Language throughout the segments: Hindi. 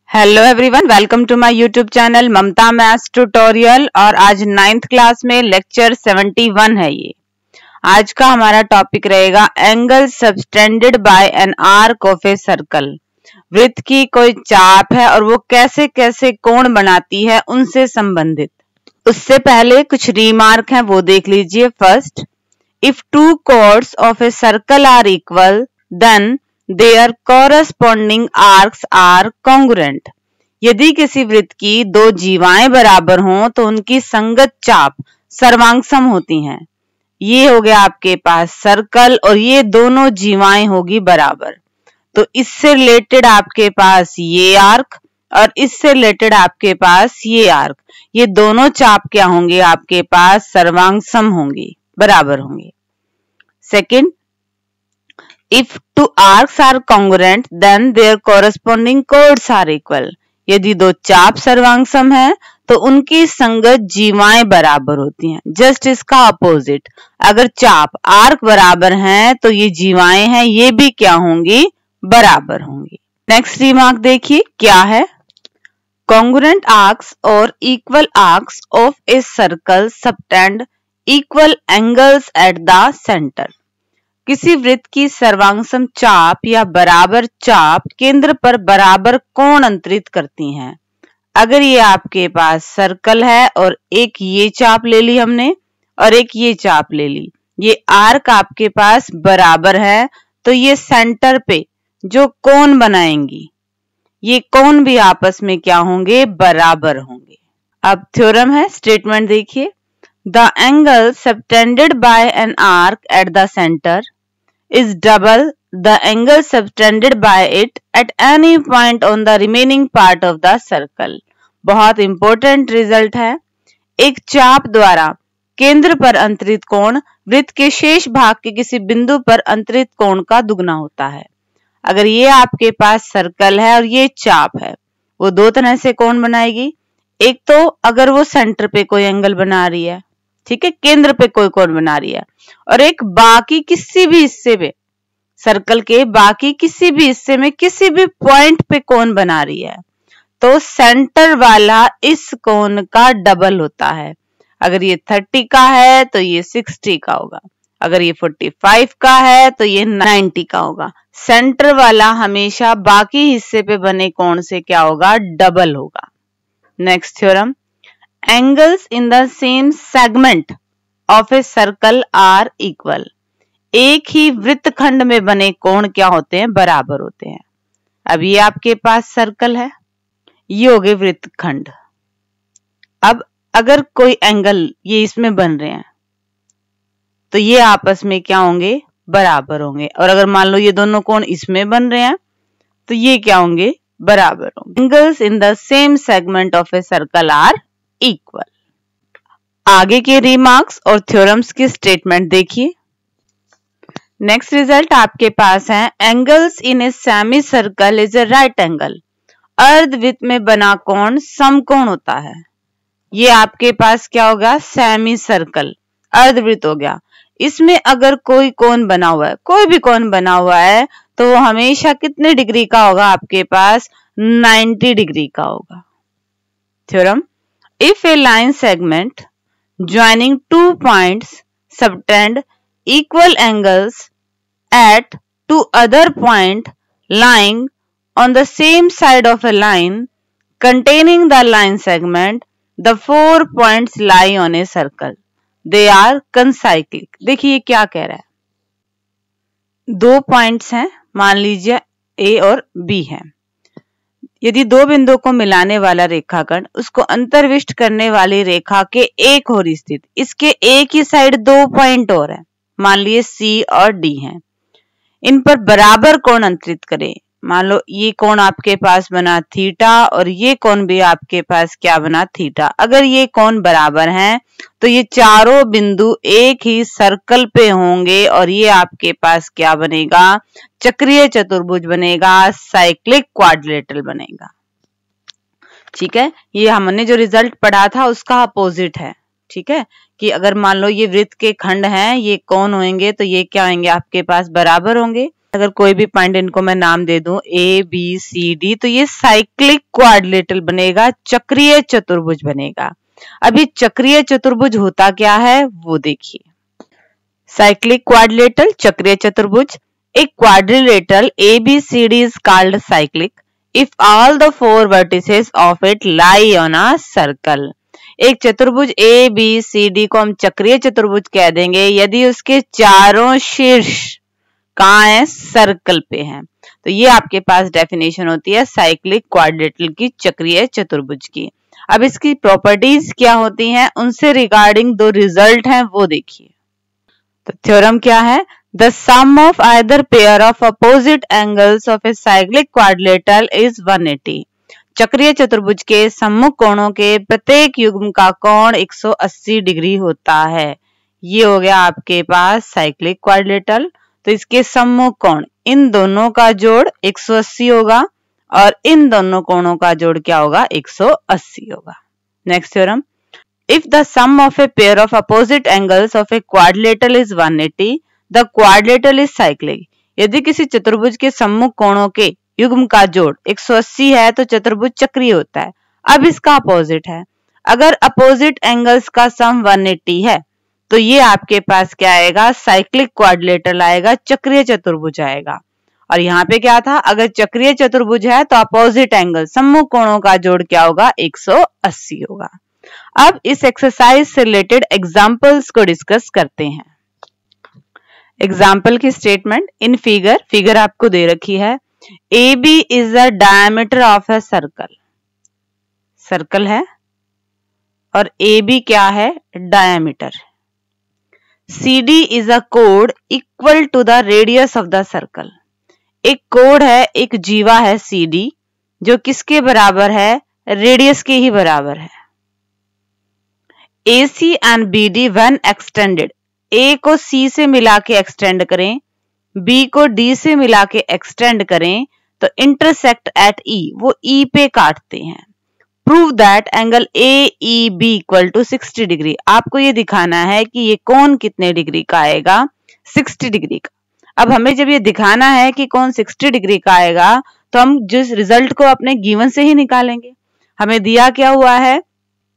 Hello everyone, welcome to my YouTube channel Mamta maths tutorial. और आज 9th क्लास में लेक्चर 71 है। ये आज का हमारा टॉपिक रहेगा angle subtended bye an arc of a circle. वृत्त की कोई चाप है और वो कैसे कैसे कोण बनाती है उनसे संबंधित। उससे पहले कुछ रिमार्क हैं, वो देख लीजिए। First, if two chords of a circle are equal then their corresponding arcs are congruent। यदि किसी वृत्त की दो जीवाएं बराबर हों तो उनकी संगत चाप सर्वांगसम होती हैं। ये हो गया आपके पास सर्कल और ये दोनों जीवाएं होगी बराबर। तो इससे रिलेटेड आपके पास ये आर्क और इससे रिलेटेड आपके पास ये आर्क, ये दोनों चाप क्या होंगे आपके पास सर्वांगसम होंगी, बराबर होंगे। Second, if two arcs are congruent then their corresponding chords are equal। यदि दो चाप सर्वांगसम है तो उनकी संगत जीवाएं बराबर होती हैं। जस्ट इसका अपोजिट, अगर चाप आर्क बराबर हैं तो ये जीवाएं हैं ये भी क्या होंगी, बराबर होंगी। नेक्स्ट रिमार्क देखिए क्या है। congruent arcs और equal arcs of a circle subtend equal angles at the center। किसी वृत्त की सर्वांगसम चाप या बराबर चाप केंद्र पर बराबर कोण अंतरित करती हैं। अगर ये आपके पास सर्कल है और एक ये चाप ले ली हमने और एक ये चाप ले ली, ये आर्क आपके पास बराबर है तो ये सेंटर पे जो कोण बनाएंगी ये कोण भी आपस में क्या होंगे, बराबर होंगे। अब थ्योरम है, स्टेटमेंट देखिए। The angle subtended bye an arc at the centre is double the angle subtended by it at any point on the remaining part of the circle। बहुत इंपॉर्टेंट रिजल्ट है। एक चाप द्वारा केंद्र पर अंतरित कोण वृत्त के शेष भाग के किसी बिंदु पर अंतरित कोण का दुगना होता है। अगर ये आपके पास सर्कल है और ये चाप है, वो दो तरह से कोण बनाएगी। एक तो अगर वो सेंटर पे कोई एंगल बना रही है, ठीक है, केंद्र पे कोई कोण बना रही है, और एक बाकी किसी भी हिस्से पे, सर्कल के बाकी किसी भी हिस्से में किसी भी पॉइंट पे कोण बना रही है, तो सेंटर वाला इस कोण का डबल होता है। अगर ये 30 का है तो ये 60 का होगा, अगर ये 45 का है तो ये 90 का होगा। सेंटर वाला हमेशा बाकी हिस्से पे बने कोण से क्या होगा, डबल होगा। Next theorem, angles in the same segment of a circle are equal। एक ही वृत्तखंड में बने कोण क्या होते हैं, बराबर होते हैं। अब ये आपके पास सर्कल है, ये हो गए वृत्तखंड। अब अगर कोई एंगल ये इसमें बन रहे हैं तो ये आपस में क्या होंगे, बराबर होंगे। और अगर मान लो ये दोनों कोण इसमें बन रहे हैं तो ये क्या होंगे, बराबर होंगे। Angles in the same segment of a circle are equal. आगे के रिमार्क्स और थ्योरम्स की स्टेटमेंट देखिए। नेक्स्ट रिजल्ट आपके पास है, angles in a semicircle is a right angle. अर्धवृत्त में बना कोण समकोण होता है। ये आपके पास क्या होगा, सेमी सर्कल, अर्धवृत्त हो गया। इसमें अगर कोई कोण बना हुआ है, कोई भी कोण बना हुआ है, तो वो हमेशा कितने डिग्री का होगा, आपके पास 90 डिग्री का होगा। Theorem, if a line segment joining two points subtend equal angles at two other points lying on the same side of a line containing the line segment, the 4 points lie on a circle, they are concyclic। देखिए क्या कह रहा है, दो पॉइंट्स हैं, मान लीजिए A और B है। यदि दो बिंदुओं को मिलाने वाला रेखाखंड उसको अंतर्विष्ट करने वाली रेखा के एक और स्थित, इसके एक ही साइड दो पॉइंट और है, मान लीजिए C और D हैं, इन पर बराबर कोण अंतरित करें। मान लो ये कोण आपके पास बना थीटा और ये कोण भी आपके पास क्या बना, थीटा। अगर ये कोण बराबर हैं तो ये चारों बिंदु एक ही सर्कल पे होंगे और ये आपके पास क्या बनेगा, चक्रीय चतुर्भुज बनेगा, साइक्लिक क्वाड्रिलेटरल बनेगा। ठीक है, ये हमने जो रिजल्ट पढ़ा था उसका अपोजिट है। ठीक है, कि अगर मान लो ये वृत्त के खंड हैं, ये कोण होंगे तो ये क्या होंगे, आपके पास बराबर होंगे। अगर कोई भी पॉइंट इनको मैं नाम दे दूं ए बी सी डी, तो ये साइक्लिक क्वाड्रिलेटरल बनेगा, चक्रीय चतुर्भुज बनेगा। अभी चक्रीय चतुर्भुज होता क्या है वो देखिए। साइक्लिक क्वाड्रिलेटरल, चक्रीय चतुर्भुज। A quadrilateral ABCD is called cyclic if all the four vertices of it lie on a circle. एक चतुर्भुज ABCD को हम चक्रीय चतुर्भुज कह देंगे यदि उसके चारों शीर्ष कहाँ है, सर्कल पे हैं। तो ये आपके पास डेफिनेशन होती है साइक्लिक क्वाड्रिलेटरल की, चक्रीय चतुर्भुज की। अब इसकी प्रॉपर्टीज क्या होती हैं, उनसे रिगार्डिंग दो रिजल्ट हैं वो देखिए। तो थ्योरम क्या है, The sum of either pair of opposite angles of a cyclic quadrilateral is 180. चक्रीय चतुर्भुज के सम्मुख कोणों के प्रत्येक युग्म का कोण 180 डिग्री होता है। ये हो गया आपके पास साइक्लिक क्वाड्रिलेटरल। तो इसके सम्मुख कोण, इन दोनों का जोड़ 180 होगा और इन दोनों कोणों का जोड़ क्या होगा, 180 होगा। Next theorem, if the sum of a pair of opposite angles of a quadrilateral is 180, the quadrilateral is cyclic. यदि किसी चतुर्भुज के सम्मुख कोणों के युग्म का जोड़ 180 है तो चतुर्भुज चक्रीय होता है। अब इसका अपोजिट है, अगर अपोजिट एंगल्स का सम 180 है तो ये आपके पास क्या आएगा, साइक्लिक क्वाड्रिलेटरल आएगा, चक्रीय चतुर्भुज आएगा। और यहाँ पे क्या था, अगर चक्रीय चतुर्भुज है तो अपोजिट एंगल सम्मुख कोणों का जोड़ क्या होगा, 180 होगा। अब इस एक्सरसाइज से रिलेटेड एग्जाम्पल्स को डिस्कस करते हैं। एग्जाम्पल की स्टेटमेंट इन फिगर आपको दे रखी है। A B is the diameter of a circle, circle है और ए बी क्या है, diameter. C D is a कोड equal to the radius of the circle. एक कोड है, एक जीवा है सी डी, जो किसके बराबर है, रेडियस के ही बराबर है। A C and B D when extended, A को सी से मिला के एक्सटेंड करें, बी को डी से मिला के एक्सटेंड करें तो इंटरसेक्ट एट ई, वो ई पे काटते हैं। Prove that angle A E B equal to 60 degree. आपको ये दिखाना है कि ये कोण कितने डिग्री का आएगा, 60 डिग्री का। अब हमें जब ये दिखाना है कि कोण 60 डिग्री का आएगा तो हम जिस रिजल्ट को अपने गिवन से ही निकालेंगे। हमें दिया क्या हुआ है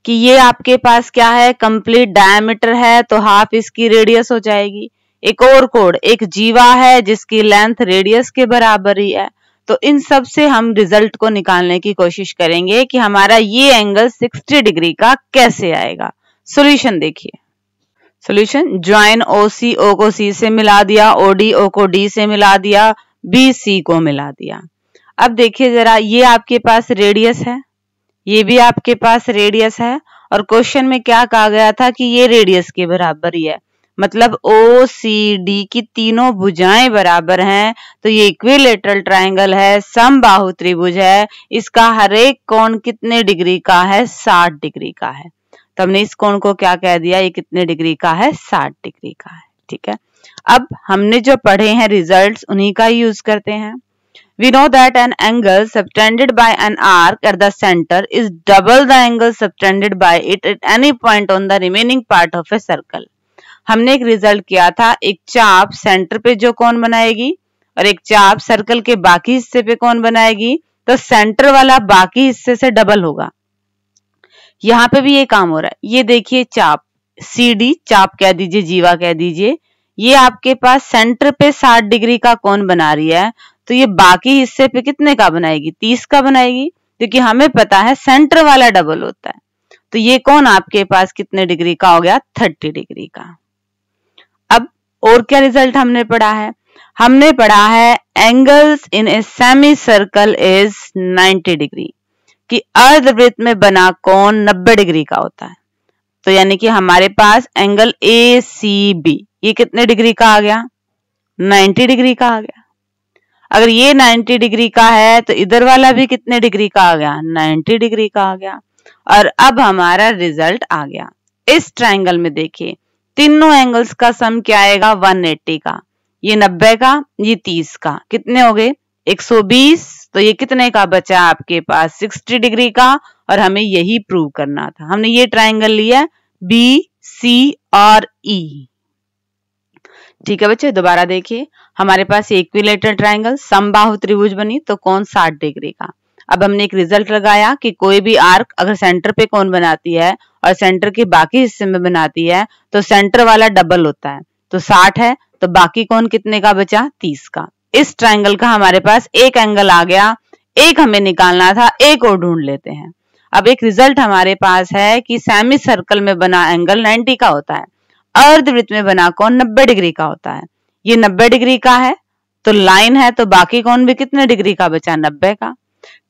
कि ये आपके पास क्या है, कंप्लीट डायमीटर है तो हाफ इसकी रेडियस हो जाएगी। एक और कोड, एक जीवा है जिसकी लेंथ रेडियस के बराबर ही है। तो इन सब से हम रिजल्ट को निकालने की कोशिश करेंगे कि हमारा ये एंगल 60 डिग्री का कैसे आएगा। सॉल्यूशन देखिए। सॉल्यूशन, ज्वाइन ओ सी, ओ को सी से मिला दिया, ओ डी ओ को डी से मिला दिया, बी सी को मिला दिया। अब देखिए जरा, ये आपके पास रेडियस है, ये भी आपके पास रेडियस है और क्वेश्चन में क्या कहा गया था कि ये रेडियस के बराबर ही है, मतलब ओ सी डी की तीनों भुजाएं बराबर हैं। तो ये इक्विलेटरल ट्रायंगल है, समबाहु त्रिभुज है। इसका हर एक कोण कितने डिग्री का है, 60 डिग्री का है। तो हमने इस कोण को क्या कह दिया, ये कितने डिग्री का है, 60 डिग्री का है। ठीक है, अब हमने जो पढ़े हैं रिजल्ट्स, उन्हीं का यूज करते हैं। We know that an angle subtended by an arc at the center is double the angle subtended by it at any point on the remaining part of a circle. हमने एक रिजल्ट किया था, एक चाप सेंटर पे जो कोण बनाएगी और एक चाप सर्कल के बाकी हिस्से पे कोण बनाएगी, तो सेंटर वाला बाकी हिस्से से डबल होगा। यहाँ पे भी ये काम हो रहा है। ये देखिए चाप सी डी, चाप कह दीजिए, जीवा कह दीजिए, ये आपके पास सेंटर पे 60 डिग्री का कोण बना रही है। तो ये बाकी हिस्से पे कितने का बनाएगी, 30 का बनाएगी, क्योंकि हमें पता है सेंटर वाला डबल होता है। तो ये कोण आपके पास कितने डिग्री का हो गया, 30 डिग्री का। अब और क्या रिजल्ट हमने पढ़ा है, हमने पढ़ा है angles in a semicircle is 90 degree, कि अर्धवृत्त में बना कोण 90 डिग्री का होता है। तो यानी कि हमारे पास एंगल ए सी बी ये कितने डिग्री का आ गया, 90 डिग्री का आ गया। अगर ये 90 डिग्री का है तो इधर वाला भी कितने डिग्री का आ गया, 90 डिग्री का आ गया। और अब हमारा रिजल्ट आ गया। इस ट्रायंगल में देखिए तीनों एंगल्स का सम क्या आएगा, 180 का, ये 90 का, ये 30 का, कितने हो गए 120। तो ये कितने का बचा आपके पास, 60 डिग्री का। और हमें यही प्रूव करना था। हमने ये ट्रायंगल लिया बी सी और ई। ठीक है बच्चे, दोबारा देखिए, हमारे पास इक्विलेटरल ट्रायंगल समबाहु त्रिभुज बनी तो कोण 60 डिग्री का। अब हमने एक रिजल्ट लगाया कि कोई भी आर्क अगर सेंटर पे कोण बनाती है और सेंटर के बाकी हिस्से में बनाती है तो सेंटर वाला डबल होता है, तो 60 है तो बाकी कोण कितने का बचा, 30 का। इस ट्रायंगल का हमारे पास एक एंगल आ गया, एक हमें निकालना था, एक और ढूंढ लेते हैं। अब एक रिजल्ट हमारे पास है कि सेमी सर्कल में बना एंगल 90 का होता है, अर्धवृत्त में बना कोण 90 डिग्री का होता है। ये 90 डिग्री का है तो लाइन है, तो बाकी कोण भी कितने डिग्री का बचा, 90 का।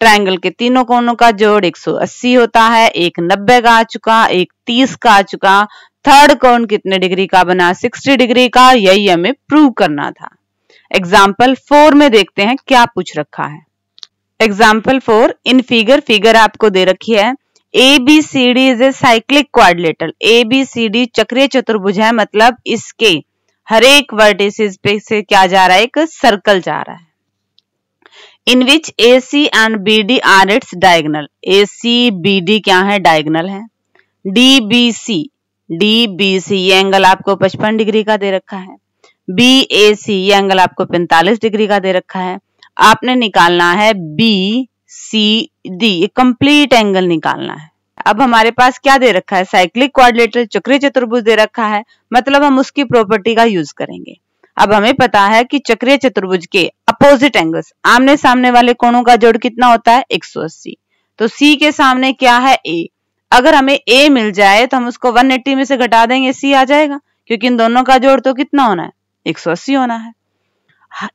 ट्रायंगल के तीनों कोणों का जोड़ 180 होता है, एक 90 का आ चुका, एक 30 का आ चुका। थर्ड कोण कितने डिग्री का बना, 60 डिग्री का। यही हमें प्रूव करना था। एग्जाम्पल 4 में देखते हैं क्या पूछ रखा है। एग्जाम्पल 4 इन फिगर आपको दे रखी है। ABCD is a cyclic quadrilateral. ABCD चक्रीय चतुर्भुज है, मतलब इसके हर एक वर्टिसेस पे से क्या जा रहा है, एक सर्कल जा रहा है। In which AC and BD are its diagonal. AC BD क्या है, डायगोनल है। DBC ये एंगल आपको 55 डिग्री का दे रखा है। BAC ये एंगल आपको 45 डिग्री का दे रखा है। आपने निकालना है BCD, ये कंप्लीट एंगल निकालना है। अब हमारे पास क्या दे रखा है, साइक्लिक क्वाड्रिलेटरल चक्रीय चतुर्भुज दे रखा है, मतलब हम उसकी प्रॉपर्टी का यूज करेंगे। अब हमें पता है कि चक्रीय चतुर्भुज के अपोजिट एंगल्स, आमने सामने वाले कोणों का जोड़ कितना होता है, 180। तो C के सामने क्या है, A। अगर हमें A मिल जाए तो हम उसको 180 में से घटा देंगे, C आ जाएगा, क्योंकि इन दोनों का जोड़ तो कितना होना है, 180 होना है।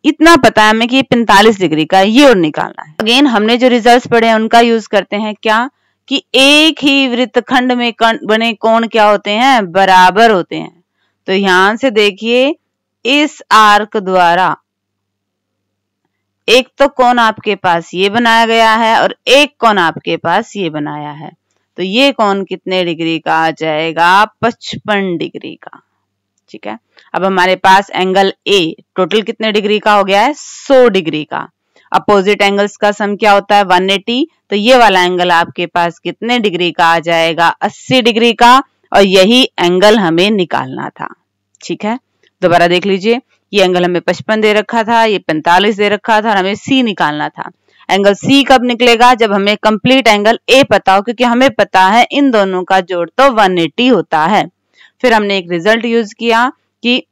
इतना पता है हमें कि 45 डिग्री का है, ये और निकालना है। अगेन हमने जो रिजल्ट्स पढ़े हैं उनका यूज करते हैं, क्या कि एक ही वृत्तखंड में बने कोण क्या होते हैं, बराबर होते हैं। तो यहां से देखिए, इस आर्क द्वारा एक तो कोण आपके पास ये बनाया गया है और एक कोण आपके पास ये बनाया है, तो ये कोण कितने डिग्री का आ जाएगा, 55 डिग्री का। ठीक है, अब हमारे पास एंगल A टोटल कितने डिग्री का हो गया है, 100 डिग्री का। अपोजिट एंगल्स का सम क्या होता है, 180। तो ये वाला एंगल आपके पास कितने डिग्री का आ जाएगा, 80 डिग्री का, और यही एंगल हमें निकालना था। ठीक है, दोबारा देख लीजिए, ये एंगल हमें 55 दे रखा था, ये 45 दे रखा था, और हमें C निकालना था। एंगल C कब निकलेगा, जब हमें कंप्लीट एंगल A पता हो, क्योंकि हमें पता है इन दोनों का जोड़ तो 180 होता है। फिर हमने एक रिजल्ट यूज किया कि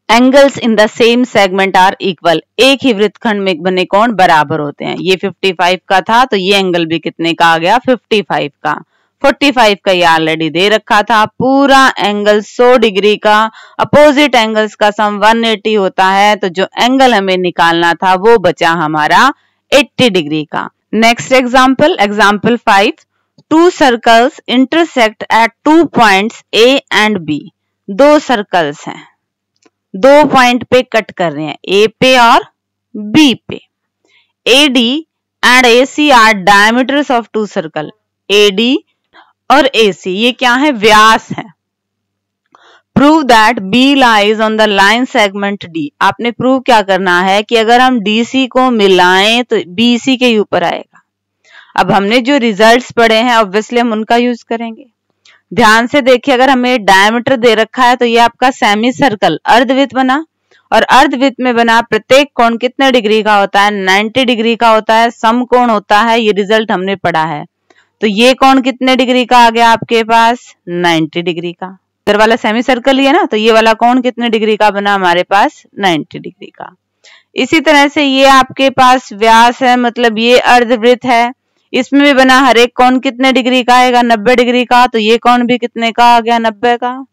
angles in the same segment are equal. एक ही वृत्तखंड में बने कोण बराबर होते हैं। ये 55 का था तो ये एंगल भी कितने का आ गया, 55 का। 45 का ये ऑलरेडी दे रखा था। पूरा एंगल 100 डिग्री का, अपोजिट एंगल्स का सम 180 होता है, तो जो एंगल हमें निकालना था वो बचा हमारा 80 डिग्री का। Next example, example 5, to circles intersect at 2 points A and B। दो सर्कल्स हैं, दो पॉइंट पे कट कर रहे हैं, A पे और B पे। AD and AC are diameters of two circle. AD और AC ये क्या है, व्यास है। Prove that B lies on the line segment D। आपने प्रूव क्या करना है कि अगर हम DC को मिलाएं तो BC के ऊपर आएगा। अब हमने जो रिजल्ट्स पढ़े हैं ऑब्वियसली हम उनका यूज करेंगे। ध्यान से देखिए, अगर हमें डायमीटर दे रखा है तो ये आपका सेमी सर्कल अर्धवृत्त बना, और अर्धवृत्त में बना प्रत्येक कोण कितने डिग्री का होता है, 90 डिग्री का होता है, समकोण होता है। ये रिजल्ट हमने पढ़ा है। तो ये कोण कितने डिग्री का आ गया आपके पास, 90 डिग्री का। इधर वाला सेमी सर्कल ही है ना, तो ये वाला कोण कितने डिग्री का बना हमारे पास, 90 डिग्री का। इसी तरह से ये आपके पास व्यास है, मतलब ये अर्धवृत्त है, इसमें भी बना हर एक कोण कितने डिग्री का आएगा, 90 डिग्री का। तो ये कोण भी कितने का आ गया, 90 का।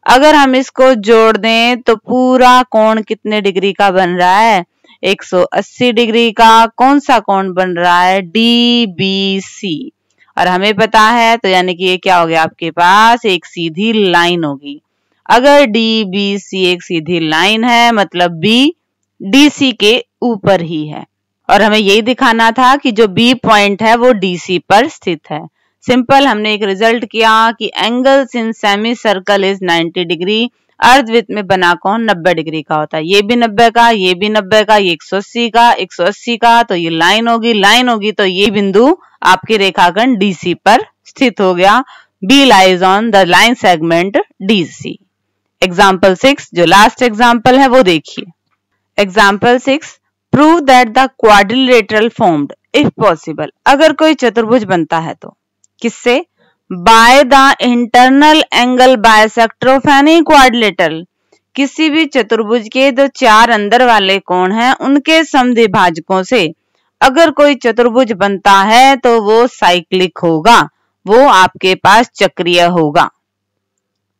अगर हम इसको जोड़ दें तो पूरा कोण कितने डिग्री का बन रहा है, 180 डिग्री का। कौन सा कोण बन रहा है, DBC। और हमें पता है तो यानी कि ये क्या हो गया आपके पास, एक सीधी लाइन होगी। अगर DBC एक सीधी लाइन है मतलब B DC के ऊपर ही है, और हमें यही दिखाना था कि जो B पॉइंट है वो DC पर स्थित है। सिंपल, हमने एक रिजल्ट किया कि angles in semicircle is 90 degree. अर्धवृत्त में बना कोण 90 डिग्री का होता है। ये भी 90 का, ये भी 90 का, ये 180 का, 180 का। तो ये लाइन होगी तो ये बिंदु आपके रेखाखंड DC पर स्थित हो गया। B lies on the line segment DC। Example 6 जो लास्ट एग्जाम्पल है वो देखिए। Example 6, prove that the quadrilateral formed if possible. अगर कोई चतुर्भुज बनता है तो किससे? By the internal angle bisector of any quadrilateral. किसी भी चतुर्भुज के जो 4 अंदर वाले कोण हैं उनके समद्विभाजकों से अगर कोई चतुर्भुज बनता है तो वो साइक्लिक होगा, वो आपके पास चक्रीय होगा।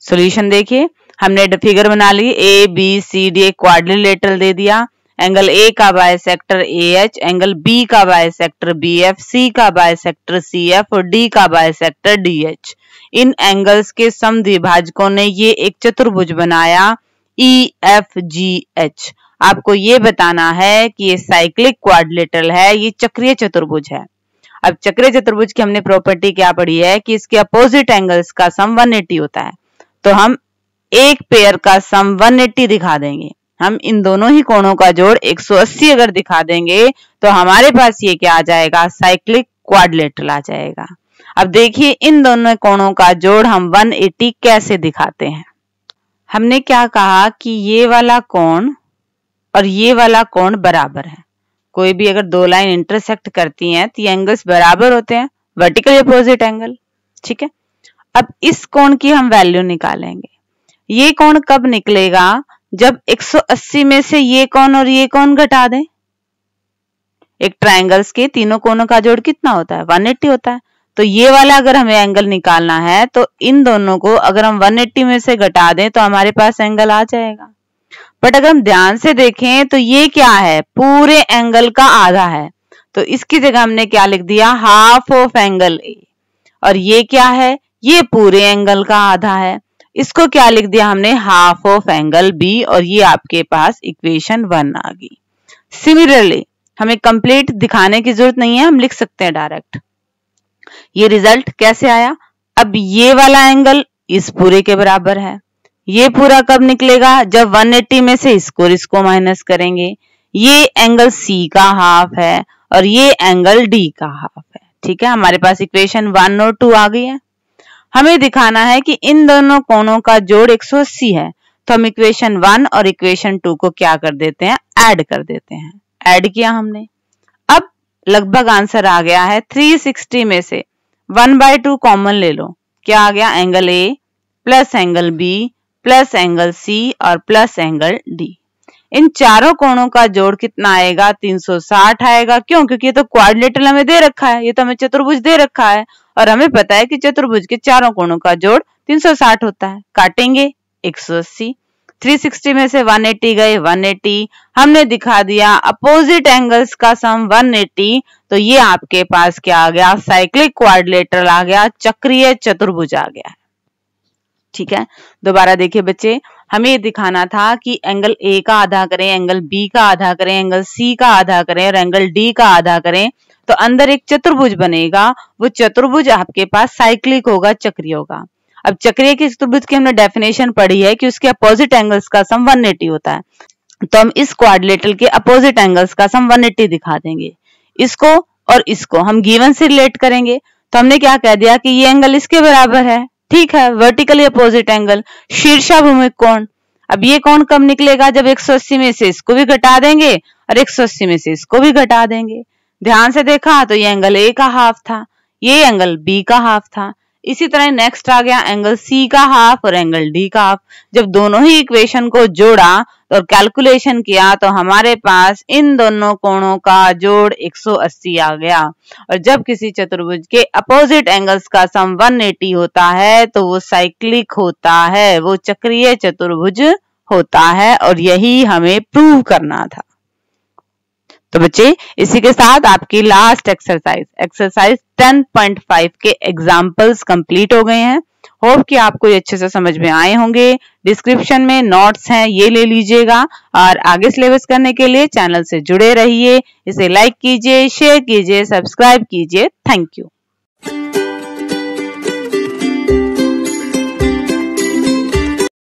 सॉल्यूशन देखिए, हमने फिगर बना ली, ए बी सी डी एक क्वाड्रिलेटरल दे दिया, एंगल ए का bisector A H, angle B का बाइसेक्टर बी एफ, सी का बाइसेक्टर सी एफ और डी का बाइसेक्टर डी एच। इन एंगल्स के समद्विभाजकों ने ये एक चतुर्भुज बनाया ई एफ जी एच। आपको ये बताना है कि ये साइक्लिक क्वाड्रिलेटरल है, ये चक्रीय चतुर्भुज है। अब चक्रीय चतुर्भुज की हमने प्रॉपर्टी क्या पढ़ी है कि इसके अपोजिट एंगल्स का सम 180 होता है, तो हम एक पेयर का सम 180 दिखा देंगे। हम इन दोनों ही कोणों का जोड़ 180 अगर दिखा देंगे तो हमारे पास ये क्या आ जाएगा? साइक्लिक क्वाड्रिलेटरल आ जाएगा। अब देखिए इन दोनों कोणों का जोड़ हम 180 कैसे दिखाते हैं। हमने क्या कहा कि ये वाला कोण और ये वाला कोण बराबर है। कोई भी अगर दो लाइन इंटरसेक्ट करती हैं तो ये एंगल्स बराबर होते हैं, वर्टिकल अपोजिट एंगल, ठीक है। अब इस कोण की हम वैल्यू निकालेंगे। ये कोण कब निकलेगा? जब 180 में से ये कोण और ये कोण घटा दें। एक ट्रायंगल्स के तीनों कोणों का जोड़ कितना होता है? 180 होता है। तो ये वाला अगर हमें एंगल निकालना है तो इन दोनों को अगर हम 180 में से घटा दें तो हमारे पास एंगल आ जाएगा। बट अगर हम ध्यान से देखें तो ये क्या है? पूरे एंगल का आधा है, तो इसकी जगह हमने क्या लिख दिया? Half of angle A. और ये क्या है? ये पूरे एंगल का आधा है, इसको क्या लिख दिया हमने? Half of angle B. और ये आपके पास इक्वेशन 1 आ गई। सिमिलरली हमें कंप्लीट दिखाने की जरूरत नहीं है, हम लिख सकते हैं डायरेक्ट। ये रिजल्ट कैसे आया? अब ये वाला एंगल इस पूरे के बराबर है। ये पूरा कब निकलेगा? जब 180 में से इसको और इसको माइनस करेंगे। ये एंगल सी का हाफ है और ये एंगल डी का हाफ है, ठीक है। हमारे पास इक्वेशन 1 और 2 आ गई है। हमें दिखाना है कि इन दोनों कोणों का जोड़ 180 है, तो हम इक्वेशन 1 और इक्वेशन 2 को क्या कर देते हैं? ऐड कर देते हैं। ऐड किया हमने, अब लगभग आंसर आ गया है 360 में से 1/2 कॉमन ले लो। क्या आ गया? Angle A plus angle B plus angle C और प्लस एंगल डी। इन चारों कोणों का जोड़ कितना आएगा? 360 आएगा। क्यों? क्योंकि ये तो क्वाड्रिलेटरल हमें दे रखा है, ये तो हमें चतुर्भुज दे रखा है और हमें पता है कि चतुर्भुज के चारों कोणों का जोड़ 360 होता है। काटेंगे 180, 360 में से 180 गए 180, हमने दिखा दिया अपोजिट एंगल्स का सम 180, तो ये आपके पास क्या आ गया? साइक्लिक क्वाड्रिलेटरल आ गया, चक्रीय चतुर्भुज आ गया, ठीक है। दोबारा देखिए बच्चे, हमें ये दिखाना था कि एंगल ए का आधा करें, एंगल बी का आधा करें, एंगल सी का आधा करें और एंगल डी का आधा करें तो अंदर एक चतुर्भुज बनेगा। वो चतुर्भुज आपके पास साइक्लिक होगा, चक्रीय होगा। अब चक्रीय के चतुर्भुज की हमने डेफिनेशन पढ़ी है कि उसके अपोजिट एंगल्स का सम 180 होता है, तो हम इस क्वाड्रिलेटरल के अपोजिट एंगल्स का सम 180 दिखा देंगे। इसको और इसको हम गिवन से रिलेट करेंगे, तो हमने क्या कह दिया कि ये एंगल इसके बराबर है, ठीक है, वर्टिकली अपोजिट एंगल, शीर्षाभिमुख कोण। अब ये कोण कब निकलेगा? जब 180 में से इसको भी घटा देंगे और 180 में से इसको भी घटा देंगे। ध्यान से देखा तो ये एंगल ए का हाफ था, ये एंगल बी का हाफ था। इसी तरह नेक्स्ट आ गया एंगल सी का हाफ और एंगल डी का हाफ। जब दोनों ही इक्वेशन को जोड़ा और कैलकुलेशन किया तो हमारे पास इन दोनों कोणों का जोड़ 180 आ गया। और जब किसी चतुर्भुज के अपोजिट एंगल्स का सम 180 होता है तो वो साइक्लिक होता है, वो चक्रीय चतुर्भुज होता है, और यही हमें प्रूव करना था। तो बच्चे इसी के साथ आपकी लास्ट एक्सरसाइज 10.5 के एग्जाम्पल्स कंप्लीट हो गए हैं। होप कि आपको ये अच्छे से समझ में आए होंगे। डिस्क्रिप्शन में नोट्स हैं, ये ले लीजिएगा और आगे सिलेबस करने के लिए चैनल से जुड़े रहिए। इसे लाइक कीजिए, शेयर कीजिए, सब्सक्राइब कीजिए। Thank you.